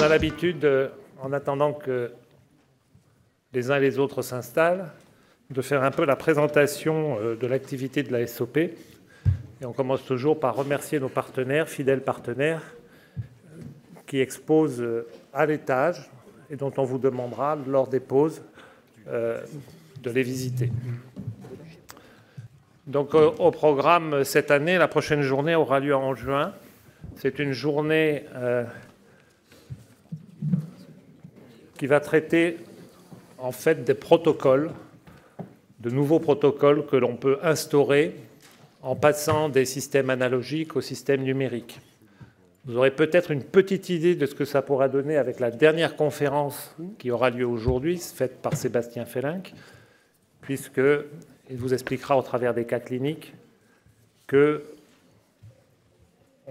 a l'habitude, en attendant que les uns et les autres s'installent, de faire un peu la présentation de l'activité de la SOP. Et on commence toujours par remercier nos partenaires, fidèles partenaires, qui exposent à l'étage et dont on vous demandera, lors des pauses, de les visiter. Donc, au programme cette année, la prochaine journée aura lieu en juin. C'est une journée qui va traiter en fait des protocoles, de nouveaux protocoles que l'on peut instaurer en passant des systèmes analogiques aux systèmes numériques. Vous aurez peut-être une petite idée de ce que ça pourra donner avec la dernière conférence qui aura lieu aujourd'hui, faite par Sébastien Fellinck, puisqu'il vous expliquera au travers des cas cliniques qu'on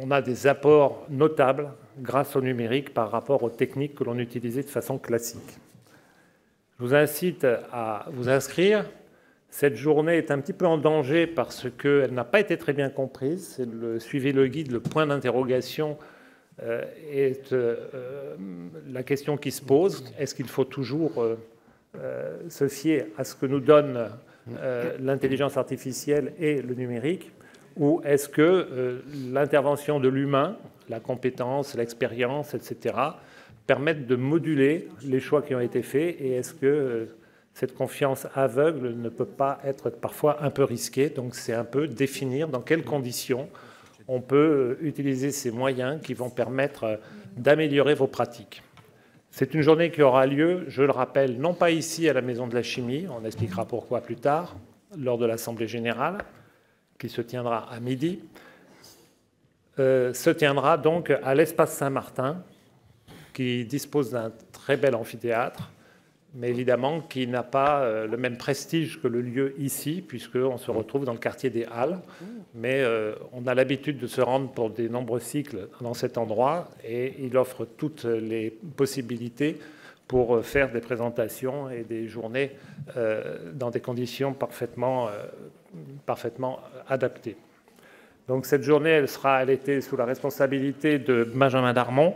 a des apports notables grâce au numérique par rapport aux techniques que l'on utilisait de façon classique. Je vous incite à vous inscrire. Cette journée est un petit peu en danger parce qu'elle n'a pas été très bien comprise. C'est suivez le guide, le point d'interrogation est la question qui se pose. Est-ce qu'il faut toujours se fier à ce que nous donne l'intelligence artificielle et le numérique, ou est-ce que l'intervention de l'humain, la compétence, l'expérience, etc., permettent de moduler les choix qui ont été faits, et est-ce que cette confiance aveugle ne peut pas être parfois un peu risquée? Donc c'est un peu définir dans quelles conditions on peut utiliser ces moyens qui vont permettre d'améliorer vos pratiques. C'est une journée qui aura lieu, je le rappelle, non pas ici à la Maison de la Chimie, on expliquera pourquoi plus tard, lors de l'Assemblée générale, qui se tiendra à midi, se tiendra donc à l'Espace Saint-Martin, qui dispose d'un très bel amphithéâtre, mais évidemment qui n'a pas le même prestige que le lieu ici, puisqu'on se retrouve dans le quartier des Halles. Mais on a l'habitude de se rendre pour de nombreux cycles dans cet endroit, et il offre toutes les possibilités pour faire des présentations et des journées dans des conditions parfaitement adaptées. Donc cette journée, elle était sous la responsabilité de Benjamin Darmon,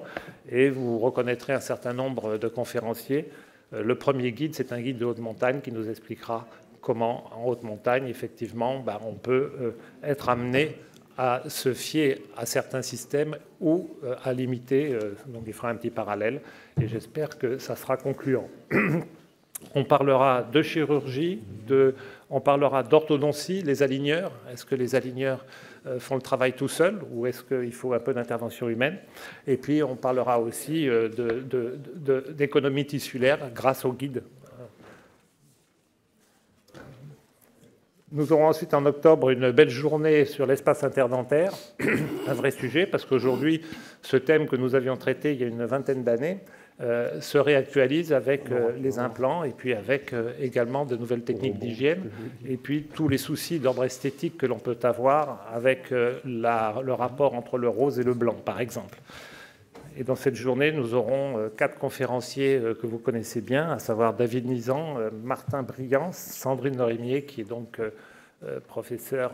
et vous reconnaîtrez un certain nombre de conférenciers. Le premier guide, c'est un guide de haute montagne qui nous expliquera comment, en haute montagne, effectivement, on peut être amené à se fier à certains systèmes ou à limiter. Donc il fera un petit parallèle, et j'espère que ça sera concluant. On parlera de chirurgie, on parlera d'orthodontie, les aligneurs. Est-ce que les aligneurs font le travail tout seuls, ou est-ce qu'il faut un peu d'intervention humaine? Et puis on parlera aussi d'économie tissulaire grâce au guide. Nous aurons ensuite en octobre une belle journée sur l'espace interdentaire, un vrai sujet, parce qu'aujourd'hui, ce thème que nous avions traité il y a une vingtaine d'années se réactualise avec les implants, et puis avec également de nouvelles techniques d'hygiène, et puis tous les soucis d'ordre esthétique que l'on peut avoir avec le rapport entre le rose et le blanc, par exemple. Et dans cette journée, nous aurons 4 conférenciers que vous connaissez bien, à savoir David Nizan, Martin Briand, Sandrine Lorimier, qui est donc professeure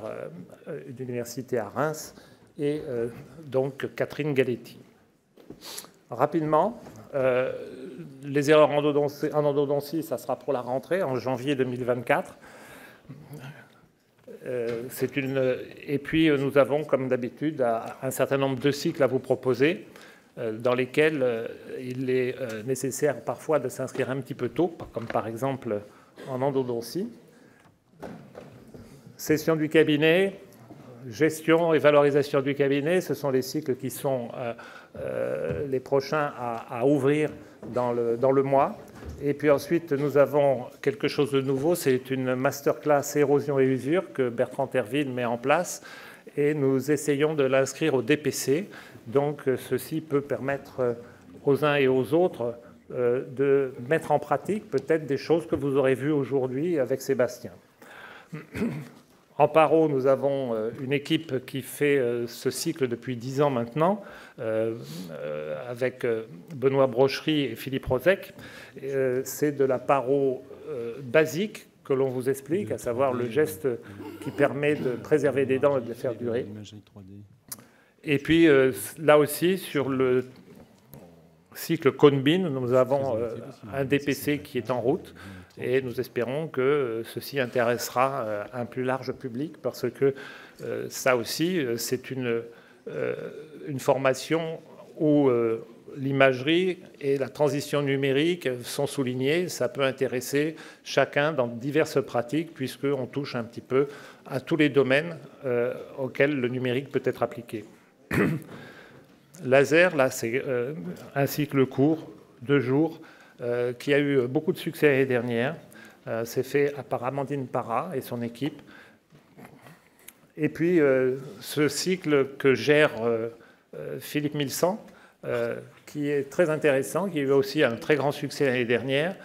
d'université à Reims, et donc Catherine Galetti. Rapidement, les erreurs en endodontie, ça sera pour la rentrée, en janvier 2024. Et puis, nous avons, comme d'habitude, un certain nombre de cycles à vous proposer, dans lesquels il est nécessaire parfois de s'inscrire un petit peu tôt, comme par exemple en endodontie. Session du cabinet, gestion et valorisation du cabinet, ce sont les cycles qui sont les prochains à ouvrir dans le mois. Et puis ensuite, nous avons quelque chose de nouveau, c'est une masterclass érosion et usure que Bertrand Terville met en place, et nous essayons de l'inscrire au DPC. Donc ceci peut permettre aux uns et aux autres de mettre en pratique peut-être des choses que vous aurez vues aujourd'hui avec Sébastien. En paro, nous avons une équipe qui fait ce cycle depuis 10 ans maintenant, avec Benoît Brochery et Philippe Rozek. C'est de la paro basique que l'on vous explique, à savoir le geste qui permet de préserver des dents et de les faire durer. Et puis là aussi, sur le cycle Conbin, nous avons un DPC qui est en route et nous espérons que ceci intéressera un plus large public parce que ça aussi, c'est une formation où l'imagerie et la transition numérique sont soulignées. Ça peut intéresser chacun dans diverses pratiques puisqu'on touche un petit peu à tous les domaines auxquels le numérique peut être appliqué. Laser, là, c'est un cycle court, 2 jours, qui a eu beaucoup de succès l'année dernière. C'est fait par Amandine Parra et son équipe. Et puis, ce cycle que gère Philippe Milsan, qui est très intéressant, qui a eu aussi un très grand succès l'année dernière,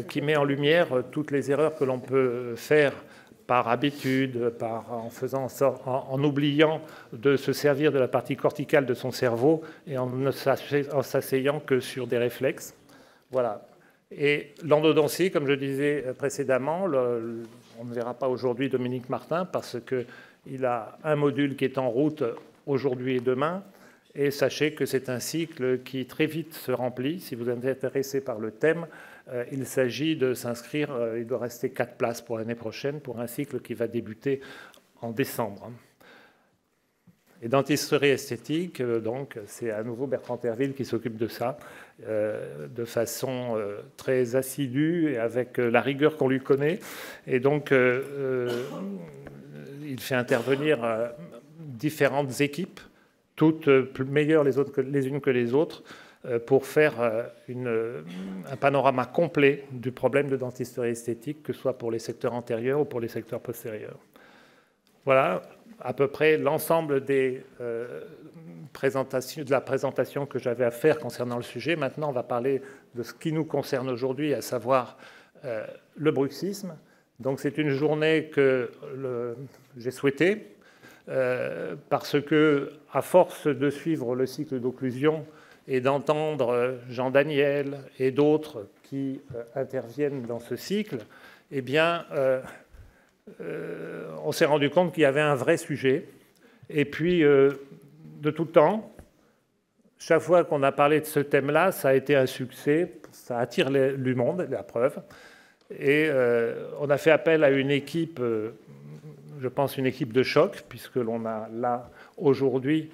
qui met en lumière toutes les erreurs que l'on peut faire par habitude, en oubliant de se servir de la partie corticale de son cerveau et en ne s'asseyant que sur des réflexes. Voilà. Et l'endodontie, comme je disais précédemment, on ne verra pas aujourd'hui Dominique Martin parce qu'il a un module qui est en route aujourd'hui et demain. Et sachez que c'est un cycle qui très vite se remplit. Si vous êtes intéressé par le thème, il s'agit de s'inscrire, il doit rester 4 places pour l'année prochaine, pour un cycle qui va débuter en décembre. Et dentisterie esthétique, donc c'est à nouveau Bertrand Terville qui s'occupe de ça, de façon très assidue et avec la rigueur qu'on lui connaît. Et donc, il fait intervenir différentes équipes, toutes meilleures les unes que les autres, pour faire un panorama complet du problème de dentisterie esthétique, que ce soit pour les secteurs antérieurs ou pour les secteurs postérieurs. Voilà à peu près l'ensemble de la présentation que j'avais à faire concernant le sujet. Maintenant, on va parler de ce qui nous concerne aujourd'hui, à savoir le bruxisme. Donc c'est une journée que j'ai souhaitée, parce que, à force de suivre le cycle d'occlusion et d'entendre Jean Daniel et d'autres qui interviennent dans ce cycle, eh bien, on s'est rendu compte qu'il y avait un vrai sujet. Et puis, de tout temps, chaque fois qu'on a parlé de ce thème-là, ça a été un succès, ça attire du monde, la preuve. Et on a fait appel à une équipe, je pense une équipe de choc, puisque l'on a là aujourd'hui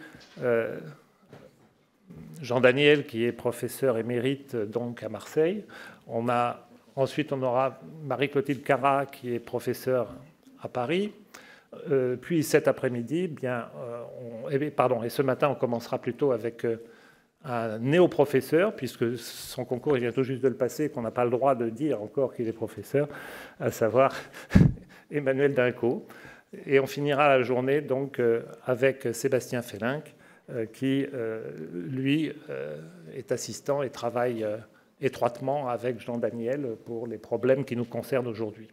Jean Daniel, qui est professeur émérite donc à Marseille. Ensuite, on aura Marie-Clotilde Carra, qui est professeure à Paris. Puis cet après-midi, et ce matin, on commencera plutôt avec un néo-professeur, puisque son concours, il vient tout juste de le passer, et qu'on n'a pas le droit de dire encore qu'il est professeur, à savoir Emmanuel Dinco. Et on finira la journée donc avec Sébastien Félinck, qui, lui, est assistant et travaille étroitement avec Jean Daniel pour les problèmes qui nous concernent aujourd'hui.